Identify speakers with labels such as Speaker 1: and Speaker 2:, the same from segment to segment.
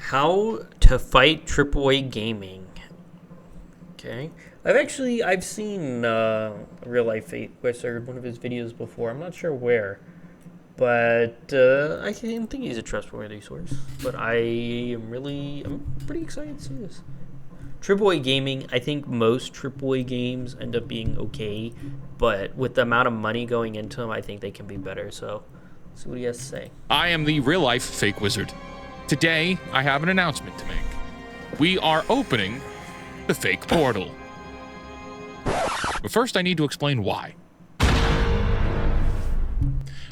Speaker 1: How to fight AAA gaming. Okay. I've seen Real Life Fate Wizard, one of his videos before. I'm not sure where, but I think he's a trustworthy source. But I'm pretty excited to see this. AAA gaming, I think most AAA games end up being okay, but with the amount of money going into them, I think they can be better. So, let's see what he has to say.
Speaker 2: I am the Real Life Fake Wizard. Today, I have an announcement to make. We are opening the fake portal. But first, I need to explain why.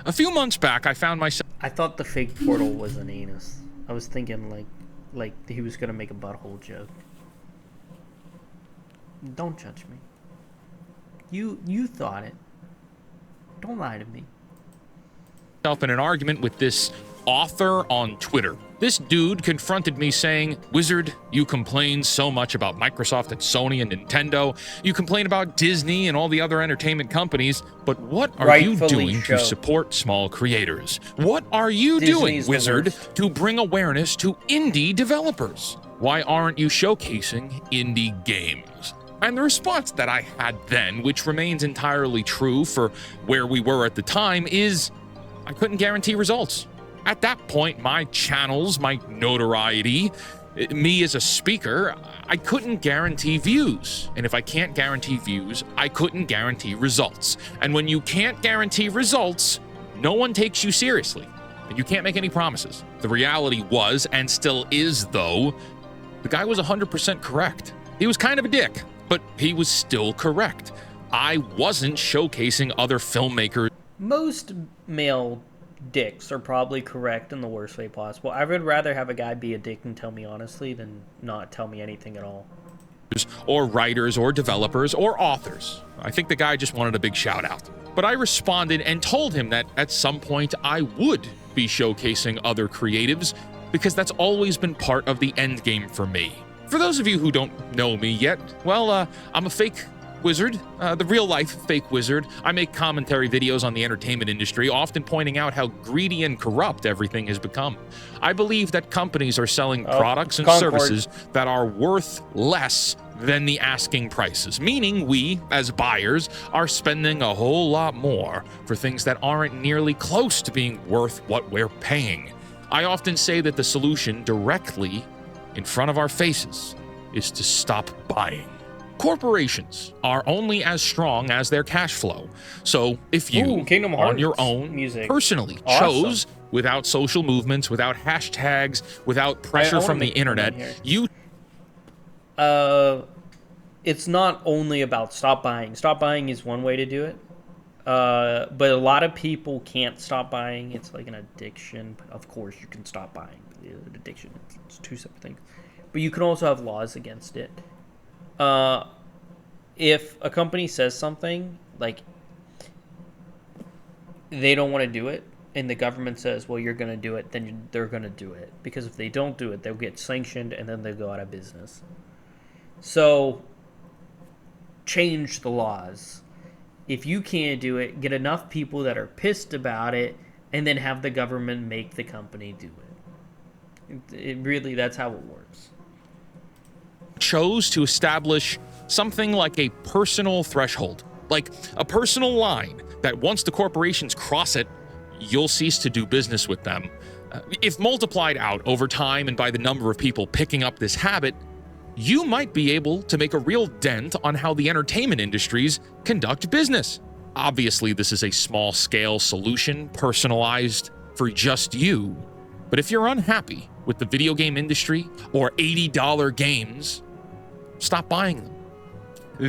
Speaker 2: A few months back, I found myself...
Speaker 1: I thought the fake portal was an anus. I was thinking like he was gonna make a butthole joke. Don't judge me. You thought it. Don't lie to me.
Speaker 2: ...in an argument with this author on Twitter. This dude confronted me saying, "Wizard, you complain so much about Microsoft and Sony and Nintendo. You complain about Disney and all the other entertainment companies, but what are you doing to support small creators? What are you doing, Wizard, to bring awareness to indie developers? Why aren't you showcasing indie games?" And the response that I had then, which remains entirely true for where we were at the time, is I couldn't guarantee results. At that point, my channels, my notoriety, me as a speaker, I couldn't guarantee views. And if I can't guarantee views, I couldn't guarantee results. And when you can't guarantee results, no one takes you seriously. And you can't make any promises. The reality was, and still is though, the guy was 100% correct. He was kind of a dick, but he was still correct. I wasn't showcasing other filmmakers.
Speaker 1: Most male dicks are probably correct in the worst way possible. I would rather have a guy be a dick and tell me honestly than not tell me anything at all.
Speaker 2: Or writers or developers or authors. I think the guy just wanted a big shout out. But I responded and told him that at some point I would be showcasing other creatives because that's always been part of the end game for me. For those of you who don't know me yet, well, I'm a fake wizard, the real-life fake wizard. I make commentary videos on the entertainment industry, often pointing out how greedy and corrupt everything has become. I believe that companies are selling products and services that are worth less than the asking prices, meaning we, as buyers, are spending a whole lot more for things that aren't nearly close to being worth what we're paying. I often say that the solution directly in front of our faces is to stop buying. Corporations are only as strong as their cash flow. So if you, on your own, personally chose, without social movements, without hashtags, without pressure from the internet, you...
Speaker 1: It's not only about stop buying. Stop buying is one way to do it. But a lot of people can't stop buying. It's like an addiction. Of course, you can stop buying. Addiction, it's two separate things. But you can also have laws against it. If a company says something like they don't want to do it and the government says, well, you're going to do it, then they're going to do it. Because if they don't do it, they'll get sanctioned and then they'll go out of business. So change the laws. If you can't do it, get enough people that are pissed about it and then have the government make the company do it. It really, that's how it works.
Speaker 2: Chose to establish something like a personal threshold, like a personal line that once the corporations cross it, you'll cease to do business with them. If multiplied out over time and by the number of people picking up this habit, you might be able to make a real dent on how the entertainment industries conduct business. Obviously, this is a small-scale solution, personalized for just you. But if you're unhappy with the video game industry or $80 games, stop buying them.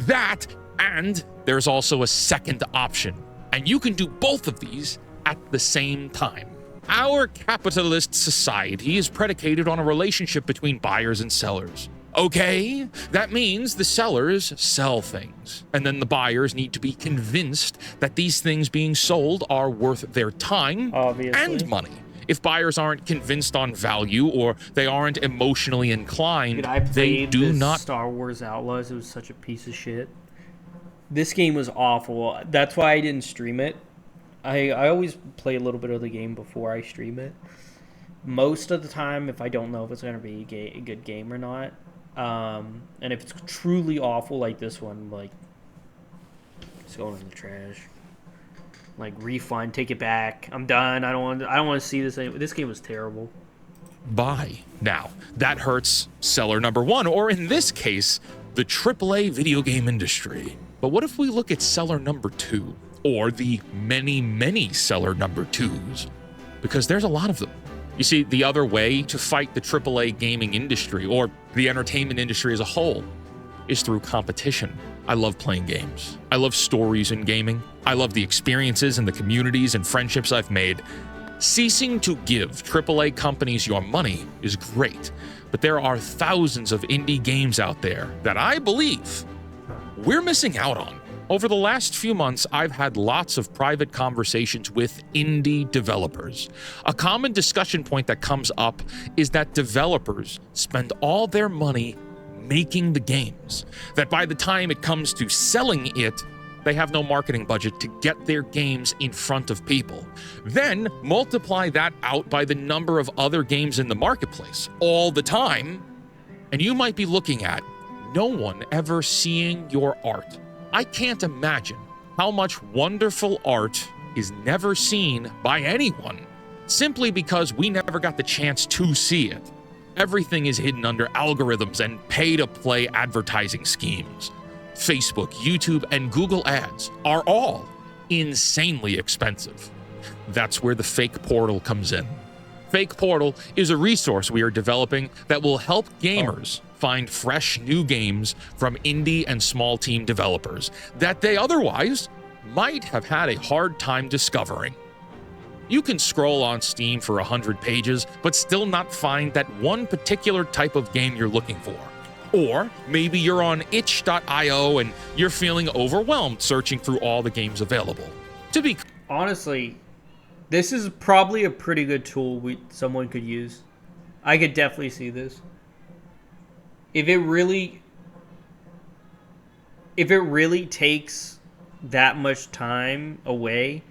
Speaker 2: That, and there's also a second option. And you can do both of these at the same time. Our capitalist society is predicated on a relationship between buyers and sellers. Okay, that means the sellers sell things, and then the buyers need to be convinced that these things being sold are worth their time and money. If buyers aren't convinced on value or they aren't emotionally inclined, they do not.
Speaker 1: Star Wars Outlaws, it was such a piece of shit. This game was awful. That's why I didn't stream it. I always play a little bit of the game before I stream it. most of the time if I don't know if it's going to be a good game or not. And if it's truly awful like this one, like, it's going in the trash. Like, refund, take it back. I'm done. I don't want to see this. This game was terrible.
Speaker 2: Buy. Now, that hurts seller number one, or in this case, the AAA video game industry. But what if we look at seller number two, or the many, many seller number twos? Because there's a lot of them. You see, the other way to fight the AAA gaming industry, or the entertainment industry as a whole, is through competition. I love playing games. I love stories in gaming. I love the experiences and the communities and friendships I've made. Ceasing to give AAA companies your money is great, but there are thousands of indie games out there that I believe we're missing out on. Over the last few months, I've had lots of private conversations with indie developers. A common discussion point that comes up is that developers spend all their money making the games, that by the time it comes to selling it, they have no marketing budget to get their games in front of people. Then multiply that out by the number of other games in the marketplace all the time, and you might be looking at no one ever seeing your art. I can't imagine how much wonderful art is never seen by anyone, simply because we never got the chance to see it. Everything is hidden under algorithms and pay-to-play advertising schemes. Facebook, YouTube, and Google ads are all insanely expensive. That's where the Fake Portal comes in. Fake Portal is a resource we are developing that will help gamers find fresh new games from indie and small team developers that they otherwise might have had a hard time discovering. You can scroll on Steam for 100 pages, but still not find that one particular type of game you're looking for. Or maybe you're on itch.io and you're feeling overwhelmed searching through all the games available.
Speaker 1: Honestly, this is probably a pretty good tool someone could use. I could definitely see this. If it really takes that much time away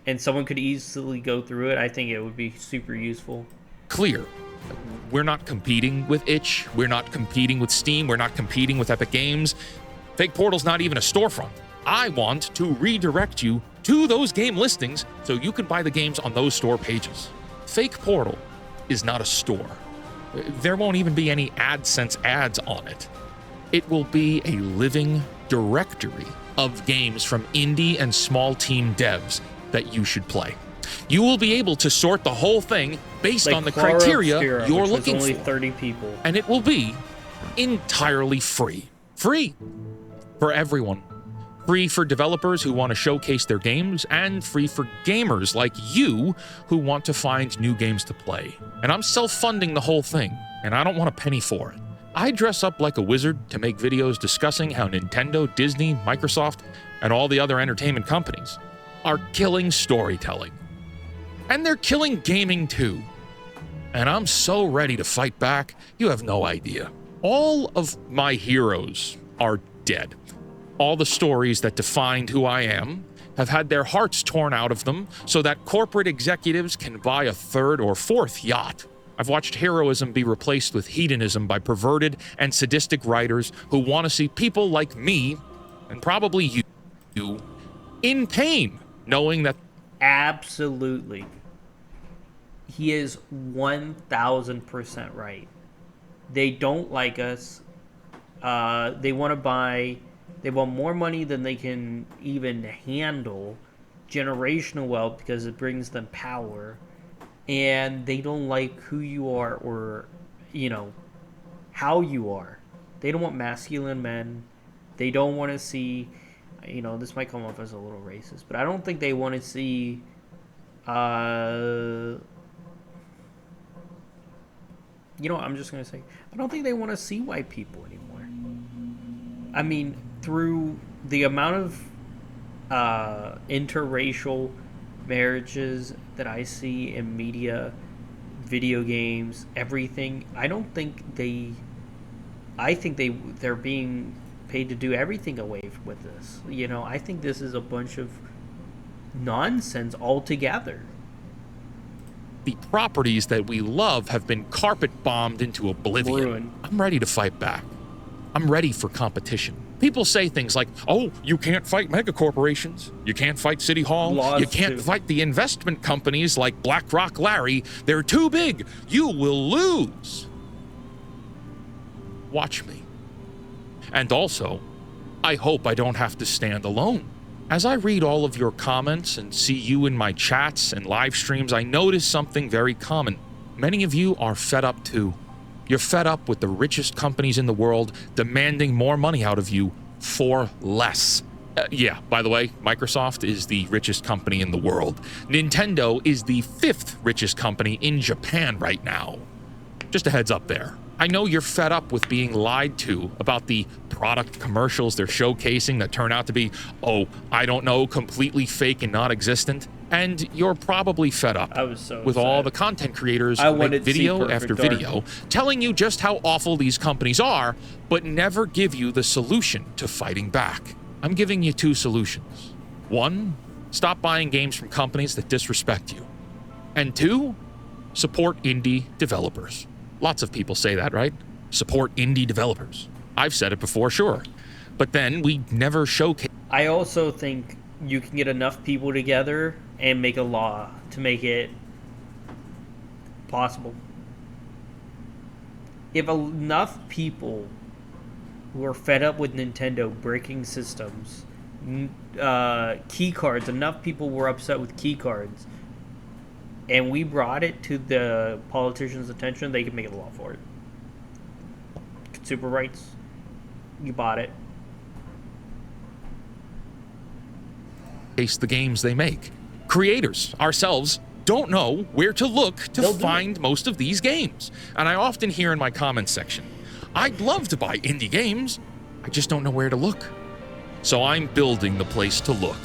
Speaker 1: and someone could easily go through it, I think it would be super useful.
Speaker 2: Clear. We're not competing with itch. We're not competing with Steam. We're not competing with Epic Games. Fake Portal's not even a storefront. I want to redirect you to those game listings so you can buy the games on those store pages. Fake Portal is not a store. There won't even be any AdSense ads on it. It will be a living directory of games from indie and small team devs that you should play. You will be able to sort the whole thing based on the criteria you're looking for.
Speaker 1: Only 30 people.
Speaker 2: And it will be entirely free. Free for everyone. Free for developers who want to showcase their games, and free for gamers like you who want to find new games to play. And I'm self-funding the whole thing, and I don't want a penny for it. I dress up like a wizard to make videos discussing how Nintendo, Disney, Microsoft, and all the other entertainment companies are killing storytelling. And they're killing gaming too. And I'm so ready to fight back, you have no idea. All of my heroes are dead. All the stories that defined who I am have had their hearts torn out of them so that corporate executives can buy a third or fourth yacht. I've watched heroism be replaced with hedonism by perverted and sadistic writers who want to see people like me, and probably you, in pain, knowing that...
Speaker 1: Absolutely. He is 1,000% right. They don't like us. They want to buy... They want more money than they can even handle. Generational wealth, because it brings them power. And they don't like who you are, or, how you are. They don't want masculine men. They don't want to see... this might come off as a little racist, but I don't think they want to see... I'm just going to say, I don't think they want to see white people anymore. I mean, through the amount of interracial marriages that I see in media, video games, everything, I think they're being paid to do everything away with this. I think this is a bunch of nonsense altogether.
Speaker 2: the properties that we love have been carpet bombed into oblivion.
Speaker 1: Ruin.
Speaker 2: I'm ready to fight back. I'm ready for competition. People say things like, oh, you can't fight mega corporations. You can't fight City Hall.
Speaker 1: Laws
Speaker 2: You can't
Speaker 1: too.
Speaker 2: fight the investment companies like BlackRock Larry. They're too big. You will lose. Watch me. And also, I hope I don't have to stand alone. As I read all of your comments and see you in my chats and live streams, I notice something very common. Many of you are fed up too. You're fed up with the richest companies in the world demanding more money out of you for less. Yeah, by the way, Microsoft is the richest company in the world. Nintendo is the 5th richest company in Japan right now. Just a heads up there. I know you're fed up with being lied to about the product commercials they're showcasing that turn out to be, oh, I don't know, completely fake and non-existent. And you're probably fed up with all the content creators who make video after video telling you just how awful these companies are, but never give you the solution to fighting back. I'm giving you 2 solutions. 1, stop buying games from companies that disrespect you. And 2, support indie developers. Lots of people say that, right? Support indie developers. I've said it before, sure. But then we never showcase.
Speaker 1: I also think you can get enough people together and make a law to make it possible. If enough people who are fed up with Nintendo breaking systems, key cards, enough people were upset with key cards, and we brought it to the politicians' attention, they could make a law for it. Consumer rights, you bought it.
Speaker 2: The games they make. Creators, ourselves, don't know where to look to find most of these games. And I often hear in my comments section, I'd love to buy indie games, I just don't know where to look. So I'm building the place to look.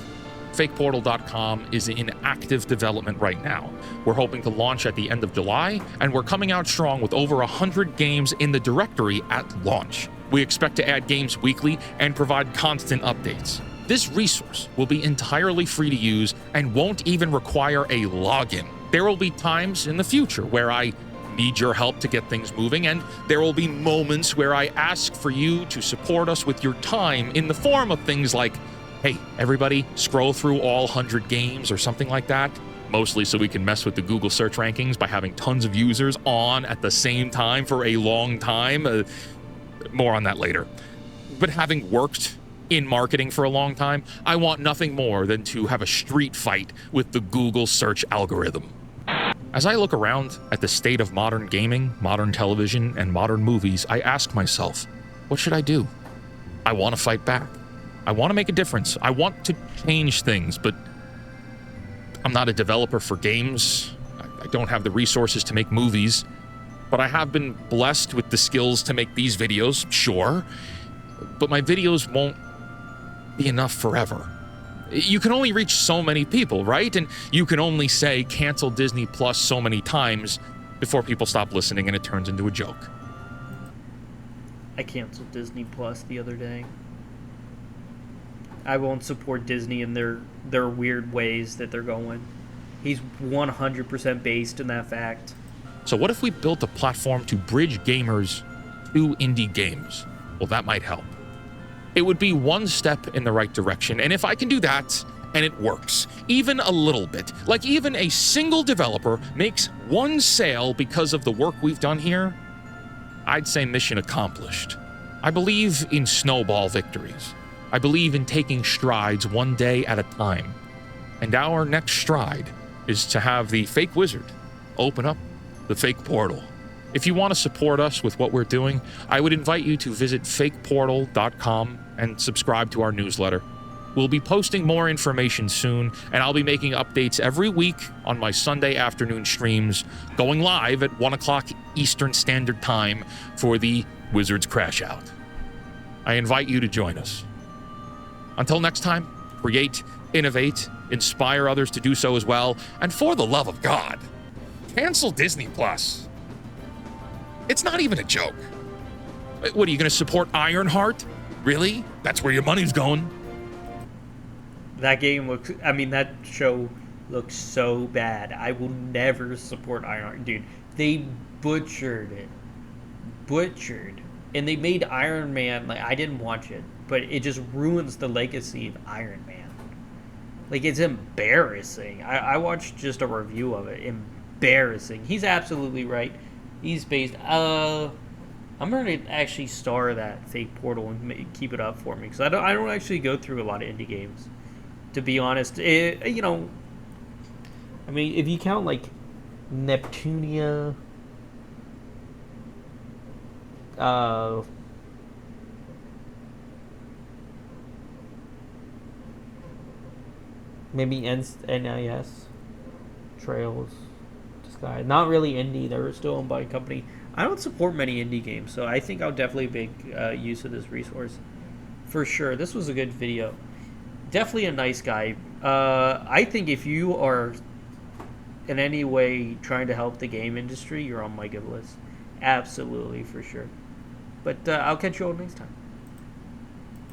Speaker 2: FakePortal.com is in active development right now. We're hoping to launch at the end of July, and we're coming out strong with over 100 games in the directory at launch. We expect to add games weekly and provide constant updates. This resource will be entirely free to use and won't even require a login. There will be times in the future where I need your help to get things moving, and there will be moments where I ask for you to support us with your time in the form of things like, hey, everybody, scroll through all 100 games or something like that, mostly so we can mess with the Google search rankings by having tons of users on at the same time for a long time. More on that later. But having worked in marketing for a long time, I want nothing more than to have a street fight with the Google search algorithm. As I look around at the state of modern gaming, modern television, and modern movies, I ask myself, what should I do? I want to fight back. I want to make a difference. I want to change things, but I'm not a developer for games. I don't have the resources to make movies, but I have been blessed with the skills to make these videos, sure, but my videos won't be enough forever. You can only reach so many people, right? And you can only say cancel Disney Plus so many times before people stop listening and it turns into a joke.
Speaker 1: I canceled Disney Plus the other day. I won't support Disney in their weird ways that they're going. He's 100% based in that fact.
Speaker 2: So what if we built a platform to bridge gamers to indie games? Well, that might help. It would be one step in the right direction, and if I can do that, and it works, even a little bit, like even a single developer makes one sale because of the work we've done here, I'd say mission accomplished. I believe in snowball victories. I believe in taking strides one day at a time. And our next stride is to have the fake wizard open up the fake portal. If you want to support us with what we're doing, I would invite you to visit fakeportal.com and subscribe to our newsletter. We'll be posting more information soon, and I'll be making updates every week on my Sunday afternoon streams, going live at 1 o'clock Eastern Standard Time for the Wizards Crash Out. I invite you to join us. Until next time, create, innovate, inspire others to do so as well, and for the love of God, cancel Disney Plus. It's not even a joke. What, are you going to support Ironheart? Really? That's where your money's going?
Speaker 1: That game looks... I mean, that show looks so bad. I will never support Iron, dude. They butchered it, butchered, and they made Iron Man like I didn't watch it, but it just ruins the legacy of Iron Man. Like it's embarrassing. I watched just a review of it. Embarrassing. He's absolutely right. He's based. I'm gonna actually star that fake portal and keep it up for me because I don't actually go through a lot of indie games. To be honest, I mean, if you count like Neptunia, uh, maybe NIS, Trails, Sky. Not really indie. They're still owned by a company. I don't support many indie games, so I think I'll definitely make use of this resource for sure. This was a good video. Definitely a nice guy. I think if you are in any way trying to help the game industry, you're on my good list. Absolutely, for sure. But I'll catch you all next time.